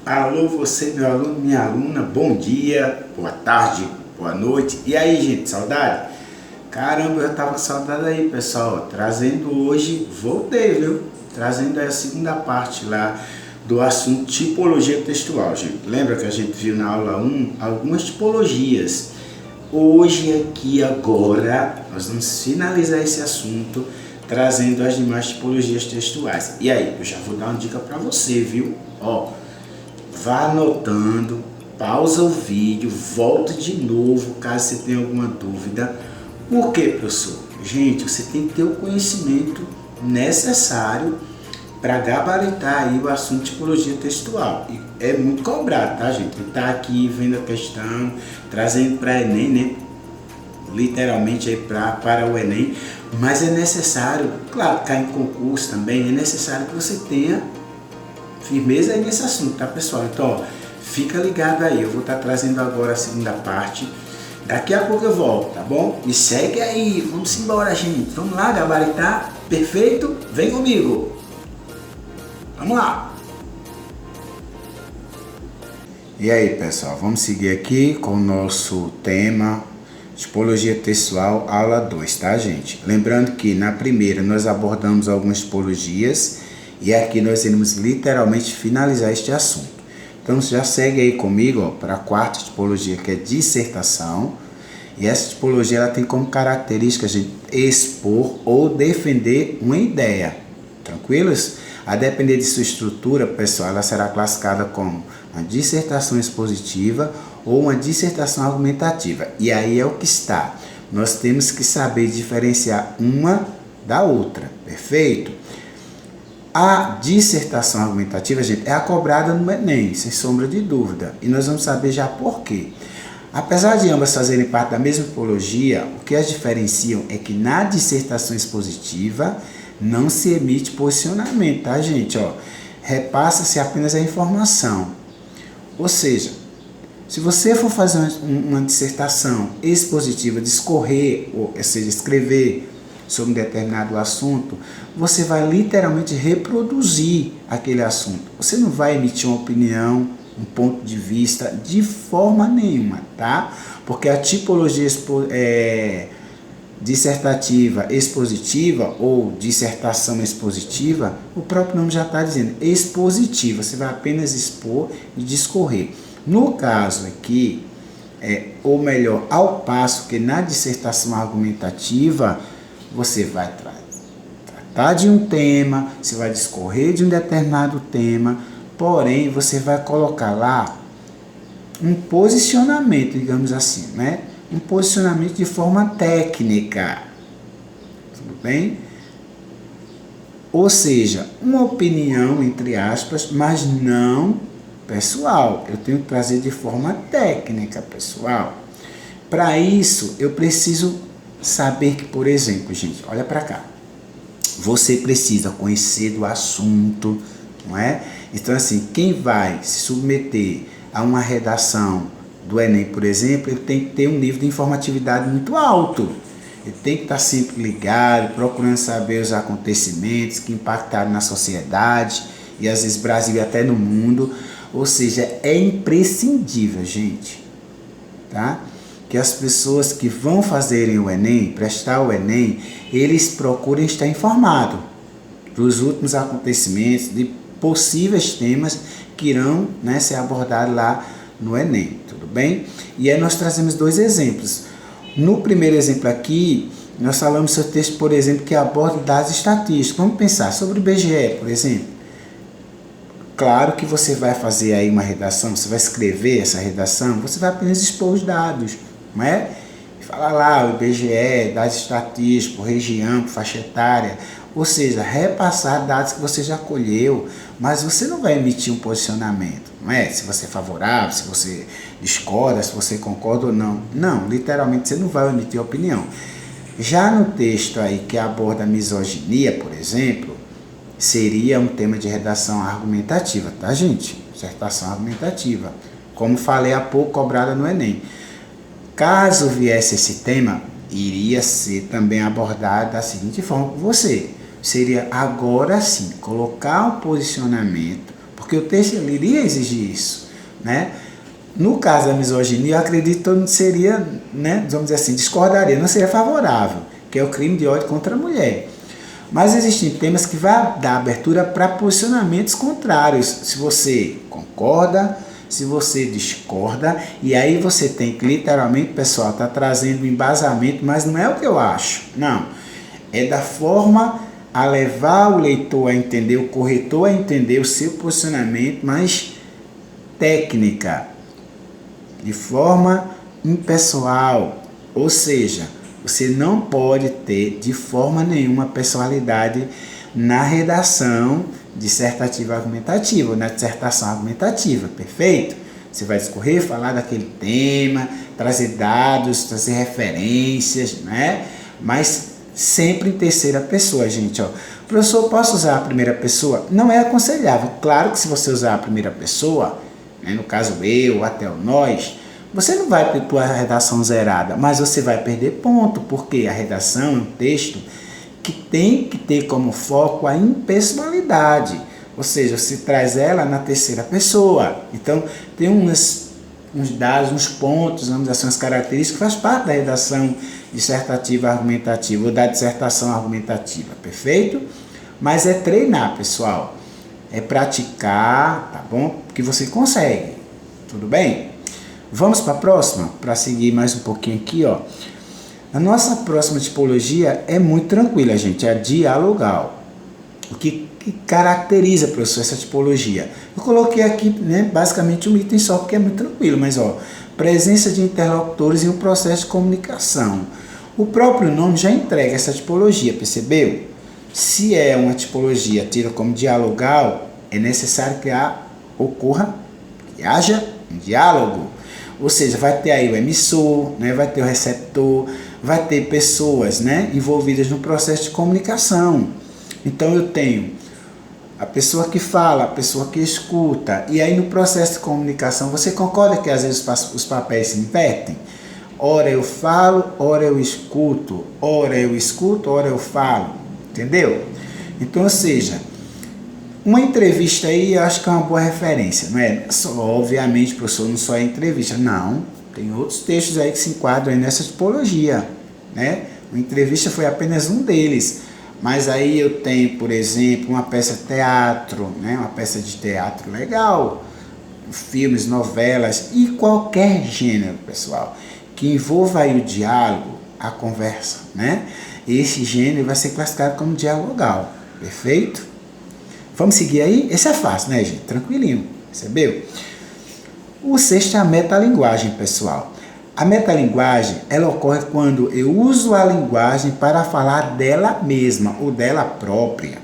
Alô, você, meu aluno, minha aluna, bom dia, boa tarde, boa noite. E aí, gente, saudade? Caramba, eu tava saudade aí, pessoal. Trazendo hoje, voltei, viu? Trazendo aí a segunda parte lá do assunto tipologia textual, gente. Lembra que a gente viu na aula 1 algumas tipologias? Hoje, aqui, agora, nós vamos finalizar esse assunto trazendo as demais tipologias textuais. E aí, eu já vou dar uma dica para você, viu? Ó, vá anotando, pausa o vídeo, volta de novo caso você tenha alguma dúvida. Por quê, professor? Gente, você tem que ter o conhecimento necessário para gabaritar aí o assunto de tipologia textual. E é muito cobrado, tá, gente? Ele tá aqui vendo a questão, trazendo para Enem, né? Literalmente aí para o Enem, mas é necessário, claro, cair em concurso também, é necessário que você tenha firmeza aí nesse assunto, tá, pessoal? Então, ó, fica ligado aí, eu vou estar trazendo agora a segunda parte. Daqui a pouco eu volto, tá bom? Me segue aí, vamos embora, gente. Vamos lá, gabaritar? Perfeito? Vem comigo. Vamos lá. E aí, pessoal, vamos seguir aqui com o nosso tema tipologia textual, aula 2, tá, gente? Lembrando que na primeira nós abordamos algumas tipologias e aqui nós iremos literalmente finalizar este assunto. Então já segue aí comigo para a quarta tipologia, que é dissertação. E essa tipologia ela tem como característica, gente, expor ou defender uma ideia. Tranquilos? A depender de sua estrutura, pessoal, ela será classificada como uma dissertação expositiva ou uma dissertação argumentativa. E aí é o que está. Nós temos que saber diferenciar uma da outra. Perfeito? A dissertação argumentativa, gente, é a cobrada no Enem, sem sombra de dúvida. E nós vamos saber já por quê. Apesar de ambas fazerem parte da mesma tipologia, o que as diferenciam é que na dissertação expositiva não se emite posicionamento, tá, gente? Ó, repassa-se apenas a informação. Ou seja, se você for fazer uma dissertação expositiva, discorrer, ou seja, escrever sobre um determinado assunto, você vai literalmente reproduzir aquele assunto. Você não vai emitir uma opinião, um ponto de vista de forma nenhuma, tá? Porque a tipologia dissertativa expositiva ou dissertação expositiva, o próprio nome já está dizendo, expositiva, você vai apenas expor e discorrer. No caso aqui, ou melhor, ao passo que na dissertação argumentativa, você vai tratar de um tema, você vai discorrer de um determinado tema, porém você vai colocar lá um posicionamento, digamos assim, né? Um posicionamento de forma técnica, tudo bem? Ou seja, uma opinião, entre aspas, mas não pessoal. Eu tenho que trazer de forma técnica, pessoal. Para isso, eu preciso saber que, por exemplo, gente, olha para cá. Você precisa conhecer do assunto, não é? Então, assim, quem vai se submeter a uma redação do Enem, por exemplo, ele tem que ter um nível de informatividade muito alto. Ele tem que estar sempre ligado, procurando saber os acontecimentos que impactaram na sociedade e às vezes Brasil e até no mundo. Ou seja, é imprescindível, gente, tá? Que as pessoas que vão fazerem o Enem, prestar o Enem, eles procurem estar informados dos últimos acontecimentos, de possíveis temas que irão, né, ser abordados lá no Enem, tudo bem? E aí nós trazemos dois exemplos. No primeiro exemplo aqui, nós falamos sobre o texto, por exemplo, que aborda dados estatísticos. Vamos pensar sobre o IBGE, por exemplo. Claro que você vai fazer aí uma redação, você vai escrever essa redação, você vai apenas expor os dados, não é? Fala lá, o IBGE, dados estatísticos, região, faixa etária, ou seja, repassar dados que você já colheu, mas você não vai emitir um posicionamento, não é? Se você é favorável, se você discorda, se você concorda ou não. Não, literalmente você não vai emitir opinião. Já no texto aí que aborda a misoginia, por exemplo, seria um tema de redação argumentativa, tá, gente? Dissertação argumentativa. Como falei há pouco, cobrada no Enem. Caso viesse esse tema, iria ser também abordado da seguinte forma com você. Seria agora sim, colocar um posicionamento, porque o texto ele iria exigir isso, né? No caso da misoginia, eu acredito que todo mundo seria, né, vamos dizer assim, discordaria, não seria favorável, que é o crime de ódio contra a mulher. Mas existem temas que vai dar abertura para posicionamentos contrários, se você concorda, se você discorda, e aí você tem que literalmente, pessoal, está trazendo um embasamento, mas não é o que eu acho, não. É da forma a levar o leitor a entender, o corretor a entender o seu posicionamento, mas técnica, de forma impessoal, ou seja, você não pode ter de forma nenhuma pessoalidade na redação dissertativa argumentativa, ou na dissertação argumentativa, perfeito? Você vai discorrer, falar daquele tema, trazer dados, trazer referências, né? Mas sempre em terceira pessoa, gente, ó. Professor, posso usar a primeira pessoa? Não é aconselhável. Claro que se você usar a primeira pessoa, né, no caso eu, até o nós, você não vai ter a redação zerada, mas você vai perder ponto, porque a redação é um texto que tem que ter como foco a impessoalidade, ou seja, você traz ela na terceira pessoa. Então, tem uns dados, uns pontos, vamos dizer assim, umas características que faz parte da redação dissertativa argumentativa ou da dissertação argumentativa, perfeito? Mas é treinar, pessoal, é praticar, tá bom? Que você consegue, tudo bem? Vamos para a próxima, para seguir mais um pouquinho aqui, ó. A nossa próxima tipologia é muito tranquila, gente, é a dialogal. O que caracteriza, professor, essa tipologia? Eu coloquei aqui, né, basicamente um item só, porque é muito tranquilo, mas, ó, presença de interlocutores em um processo de comunicação. O próprio nome já entrega essa tipologia, percebeu? Se é uma tipologia tida como dialogal, é necessário que que haja um diálogo. Ou seja, vai ter aí o emissor, né, vai ter o receptor, vai ter pessoas, né, envolvidas no processo de comunicação. Então eu tenho a pessoa que fala, a pessoa que escuta, e aí no processo de comunicação, você concorda que às vezes os papéis se invertem? Ora eu falo, ora eu escuto, ora eu falo, entendeu? Então, ou seja, uma entrevista aí eu acho que é uma boa referência, não é? Obviamente, professor, não só é entrevista, não. Tem outros textos aí que se enquadram aí nessa tipologia, né? Uma entrevista foi apenas um deles. Mas aí eu tenho, por exemplo, uma peça de teatro, né? Uma peça de teatro legal, filmes, novelas e qualquer gênero, pessoal, que envolva aí o diálogo, a conversa, né? Esse gênero vai ser classificado como dialogal, perfeito? Vamos seguir aí? Esse é fácil, né, gente? Tranquilinho, percebeu? O sexto é a metalinguagem, pessoal. A metalinguagem, ela ocorre quando eu uso a linguagem para falar dela mesma ou dela própria,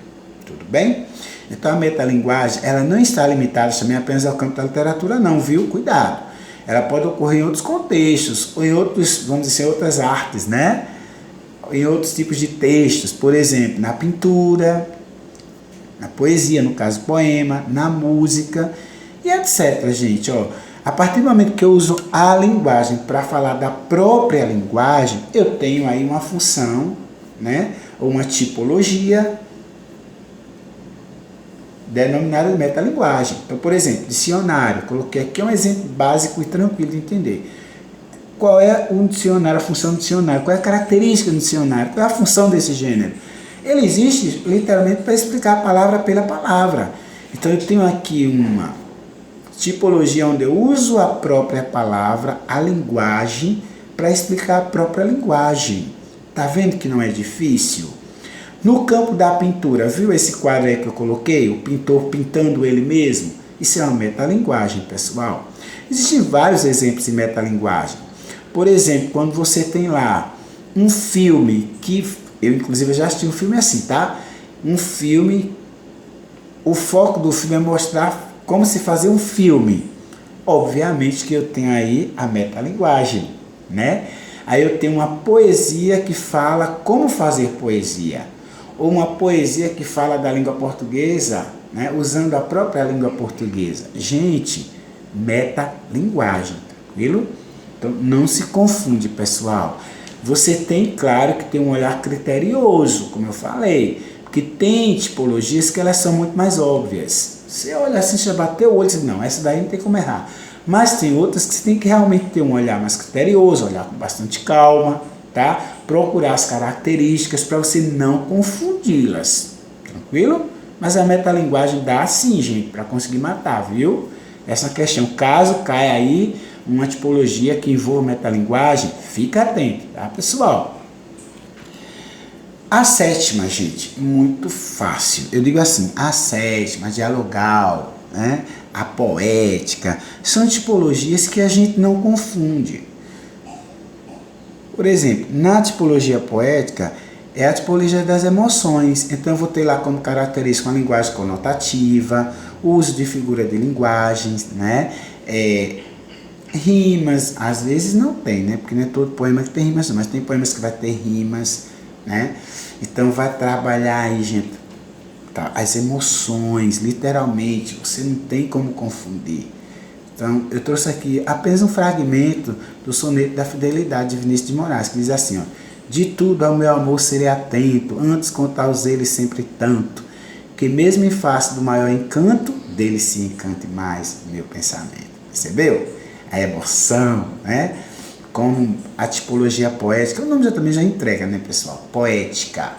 tudo bem? Então a metalinguagem, ela não está limitada também apenas ao campo da literatura não, viu? Cuidado! Ela pode ocorrer em outros contextos, ou em outros, vamos dizer, outras artes, né? Em outros tipos de textos, por exemplo, na pintura, na poesia, no caso poema, na música e etc, gente, ó. A partir do momento que eu uso a linguagem para falar da própria linguagem, eu tenho aí uma função, né, ou uma tipologia denominada de metalinguagem. Então, por exemplo, dicionário, coloquei aqui um exemplo básico e tranquilo de entender. Qual é um dicionário, a função do dicionário? Qual é a característica do dicionário? Qual é a função desse gênero? Ele existe literalmente para explicar a palavra pela palavra. Então eu tenho aqui uma tipologia onde eu uso a própria palavra, a linguagem, para explicar a própria linguagem. Tá vendo que não é difícil? No campo da pintura, viu esse quadro aí que eu coloquei? O pintor pintando ele mesmo? Isso é uma metalinguagem, pessoal. Existem vários exemplos de metalinguagem. Por exemplo, quando você tem lá um filme que... Eu, inclusive, já assisti um filme assim, tá? Um filme, o foco do filme é mostrar como se fazer um filme. Obviamente que eu tenho aí a metalinguagem, né? Aí eu tenho uma poesia que fala como fazer poesia. Ou uma poesia que fala da língua portuguesa, né? Usando a própria língua portuguesa. Gente, metalinguagem, tranquilo? Então, não se confunde, pessoal. você tem, claro, que ter um olhar criterioso, como eu falei, porque tem tipologias que elas são muito mais óbvias. Você olha assim, já bateu o olho e diz, não, essa daí não tem como errar. Mas tem outras que você tem que realmente ter um olhar mais criterioso, olhar com bastante calma, tá? Procurar as características para você não confundi-las, tranquilo? Mas a metalinguagem dá sim, gente, para conseguir matar, viu? Essa questão, caso caia aí uma tipologia que envolva metalinguagem, fica atento, tá, pessoal? A sétima, gente, muito fácil. Eu digo assim, a sétima, dialogal, né? A poética, são tipologias que a gente não confunde. Por exemplo, na tipologia poética, é a tipologia das emoções. Então, eu vou ter lá como característica uma linguagem conotativa, o uso de figura de linguagens, né? Rimas, às vezes não tem, né? Porque não é todo poema que tem rimas, mas tem poemas que vai ter rimas, né? Então, vai trabalhar aí, gente, tá? As emoções, literalmente, você não tem como confundir. Então, eu trouxe aqui apenas um fragmento do soneto da Fidelidade de Vinícius de Moraes, que diz assim, ó: de tudo ao meu amor serei atento, antes contar os ele sempre tanto, que mesmo em face do maior encanto, dele se encante mais meu pensamento. Percebeu? A emoção, né? Como a tipologia poética, o nome também já entrega, né, pessoal? Poética,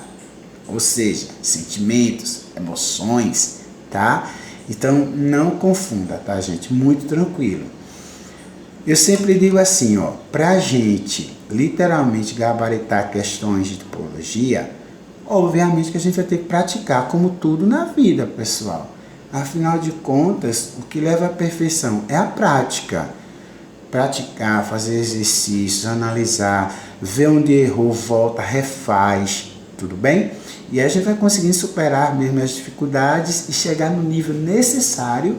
ou seja, sentimentos, emoções, tá? Então, não confunda, tá, gente? Muito tranquilo. Eu sempre digo assim, ó, pra gente literalmente gabaritar questões de tipologia, obviamente que a gente vai ter que praticar, como tudo na vida, pessoal. Afinal de contas, o que leva à perfeição é a prática. Praticar, fazer exercícios, analisar, ver onde errou, volta, refaz, tudo bem? E aí a gente vai conseguindo superar mesmo as dificuldades e chegar no nível necessário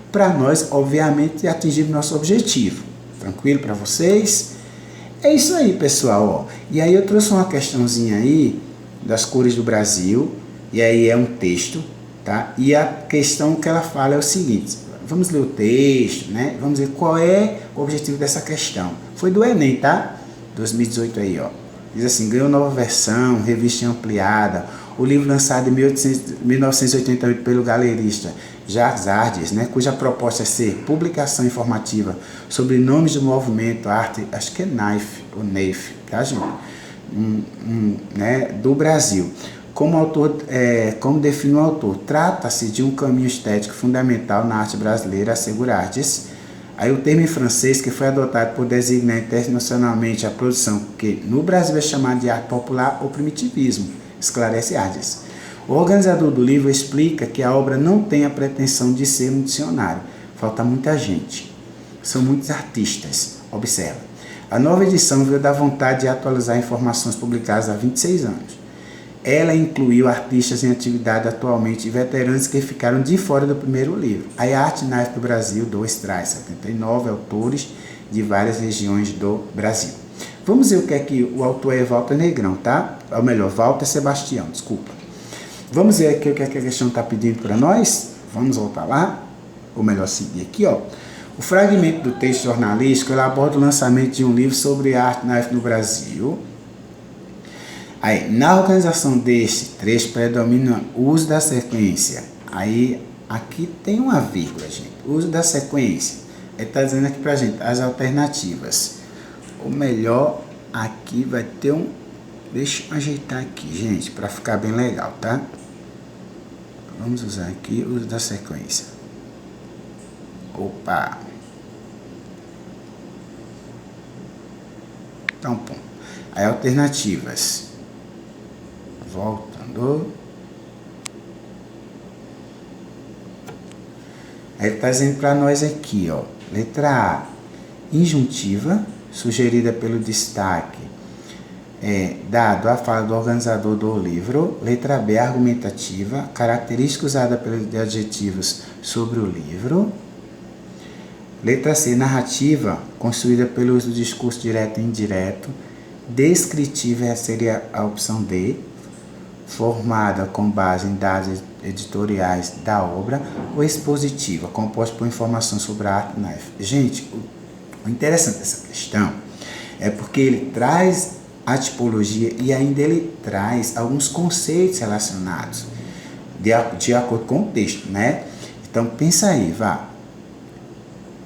para nós, obviamente, atingir o nosso objetivo. Tranquilo para vocês? É isso aí, pessoal. Ó. E aí eu trouxe uma questãozinha aí das cores do Brasil, e aí é um texto, tá? E a questão que ela fala é o seguinte, vamos ler o texto, né? Vamos ver qual é o objetivo dessa questão. Foi do Enem, tá? 2018 aí, ó. Diz assim, ganhou nova versão, revista ampliada, o livro lançado em 1988 pelo galerista Jacques Ardies, né, cuja proposta é ser publicação informativa sobre nomes do movimento arte, acho que é NAIF, ou NAIF, tá, gente? Né, do Brasil. Como define o autor, trata-se de um caminho estético fundamental na arte brasileira, assegura Ardies. Aí o termo em francês que foi adotado por designar internacionalmente a produção que no Brasil é chamada de arte popular ou primitivismo, esclarece Ardies. O organizador do livro explica que a obra não tem a pretensão de ser um dicionário, falta muita gente, são muitos artistas, observa. A nova edição veio da vontade de atualizar informações publicadas há 26 anos. Ela incluiu artistas em atividade atualmente e veteranos que ficaram de fora do primeiro livro. A Arte NAIF do Brasil 2 traz 79 autores de várias regiões do Brasil. Vamos ver o que é que o autor é Walter Negrão, tá? Ou melhor, Walter Sebastião, desculpa. Vamos ver aqui o que é que a questão está pedindo para nós? Vamos voltar lá? Ou melhor, seguir aqui, ó. O fragmento do texto jornalístico ele aborda o lançamento de um livro sobre a arte NAIF no Brasil. Aí, na organização deste trecho predomina o uso da sequência. Aí, aqui tem uma vírgula, gente. O uso da sequência. Ele está dizendo aqui para a gente as alternativas. Ou melhor, aqui vai ter um... Deixa eu ajeitar aqui, gente, para ficar bem legal, tá? Vamos usar aqui o uso da sequência. Opa! Então, ponto. Aí, alternativas. Voltando. Aí ele está dizendo para nós aqui, ó. Letra A, injuntiva, sugerida pelo destaque, dado a fala do organizador do livro. Letra B, argumentativa, característica usada pelos adjetivos sobre o livro. Letra C, narrativa, construída pelo uso do discurso direto e indireto. Descritiva seria a opção D, formada com base em dados editoriais da obra, ou expositiva, composta por informações sobre a arte NAIF. Gente, o interessante dessa questão é porque ele traz a tipologia e ainda ele traz alguns conceitos relacionados de acordo com o texto, né? Então pensa aí, vá.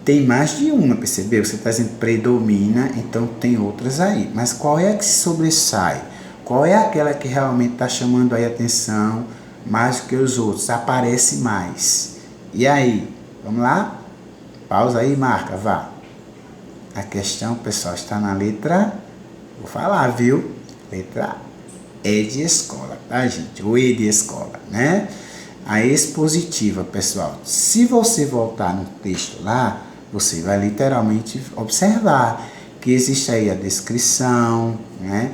Tem mais de uma, percebeu? Você está dizendo predomina, então tem outras aí. Mas qual é a que se sobressai? Qual é aquela que realmente está chamando aí a atenção mais do que os outros? Aparece mais. E aí? Vamos lá? Pausa aí e marca, vá. A questão, pessoal, está na letra... Vou falar, viu? Letra E de escola, tá, gente? O E de escola, né? A expositiva, pessoal. Se você voltar no texto lá, você vai literalmente observar que existe aí a descrição, né?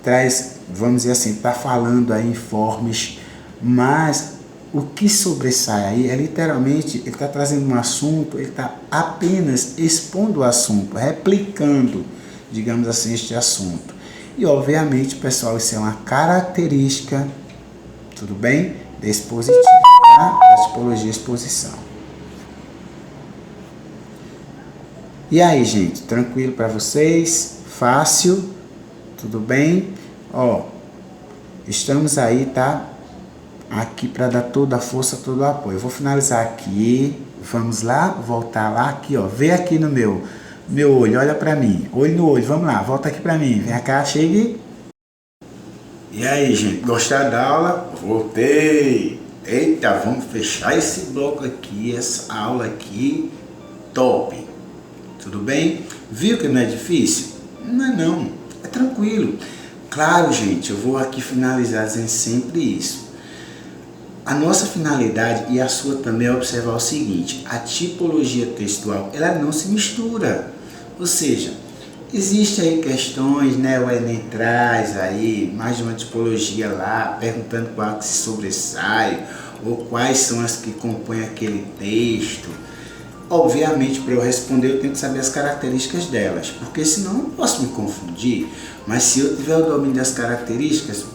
Traz, vamos dizer assim, está falando aí informes, mas o que sobressai aí é literalmente, ele está trazendo um assunto, ele está apenas expondo o assunto, replicando, digamos assim, este assunto. E obviamente, pessoal, isso é uma característica, tudo bem? Da expositiva, tá? Da tipologia exposição. E aí, gente, tranquilo para vocês? Fácil? Tudo bem? Ó, estamos aí, tá? Aqui para dar toda a força, todo o apoio. Eu vou finalizar aqui. Vamos lá, voltar lá aqui, ó. Vê aqui no meu olho, olha para mim. Olho no olho, vamos lá, volta aqui para mim. Vem cá, chegue. E aí, gente, gostaram da aula? Voltei. Eita, vamos fechar esse bloco aqui, essa aula aqui, top. Tudo bem? Viu que não é difícil? Não é não, é tranquilo. Claro, gente, eu vou aqui finalizar dizendo sempre isso. A nossa finalidade e a sua também é observar o seguinte: a tipologia textual, ela não se mistura. Ou seja, existe aí questões, né? O Enem traz aí mais de uma tipologia lá, perguntando qual que se sobressai, ou quais são as que compõem aquele texto. Obviamente, para eu responder, eu tenho que saber as características delas, porque senão eu não posso me confundir. Mas se eu tiver o domínio das características,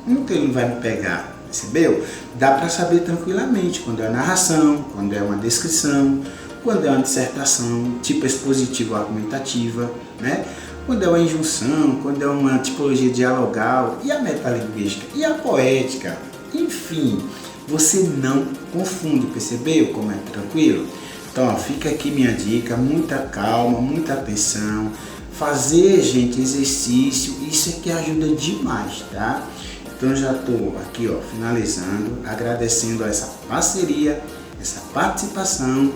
nunca ele vai me pegar. Percebeu? Dá para saber tranquilamente quando é narração, quando é uma descrição, quando é uma dissertação, tipo expositiva ou argumentativa, né? Quando é uma injunção, quando é uma tipologia dialogal, e a metalinguística, e a poética, enfim, você não confunde, percebeu como é tranquilo? Então, ó, fica aqui minha dica, muita calma, muita atenção, fazer, gente, exercício, isso é que ajuda demais, tá? Então já estou aqui, ó, finalizando, agradecendo essa parceria, essa participação,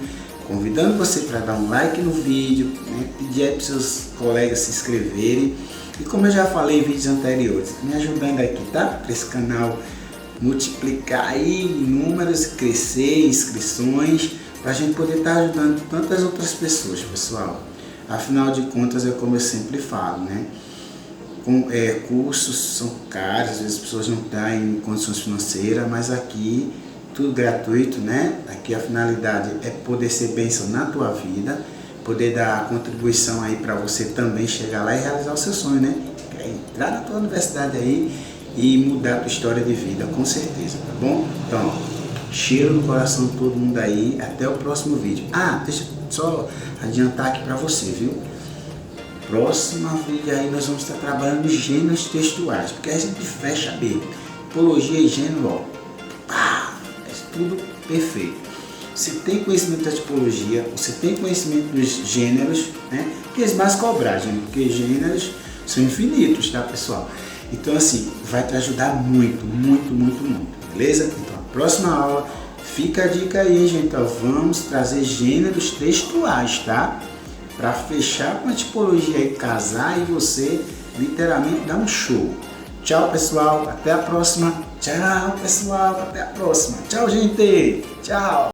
convidando você para dar um like no vídeo, né, pedir aí para seus colegas se inscreverem e, como eu já falei em vídeos anteriores, me ajudando aqui, tá? Para esse canal multiplicar aí em números, crescer em inscrições, para a gente poder estar ajudando tantas outras pessoas, pessoal. Afinal de contas, é como eu sempre falo, né? Cursos são caros, às vezes as pessoas não estão em condições financeiras, mas aqui tudo gratuito, né? Aqui a finalidade é poder ser bênção na tua vida, poder dar contribuição aí para você também chegar lá e realizar o seu sonho, né? É entrar na tua universidade aí e mudar a tua história de vida, com certeza, tá bom? Então, cheiro no coração de todo mundo aí, até o próximo vídeo. Ah, deixa eu só adiantar aqui para você, viu? Próxima vídeo aí nós vamos estar trabalhando gêneros textuais, porque a gente fecha bem, tipologia e gênero, ó, pá, é tudo perfeito. Você tem conhecimento da tipologia, você tem conhecimento dos gêneros, né? Que é mais cobrar, gente, porque gêneros são infinitos, tá, pessoal? Então, assim, vai te ajudar muito, muito, muito, muito, beleza? Então, a próxima aula, fica a dica aí, gente, ó, vamos trazer gêneros textuais, tá? Para fechar com a tipologia e casar e você literalmente dar um show. Tchau, pessoal, até a próxima. Tchau, pessoal, até a próxima. Tchau, gente. Tchau.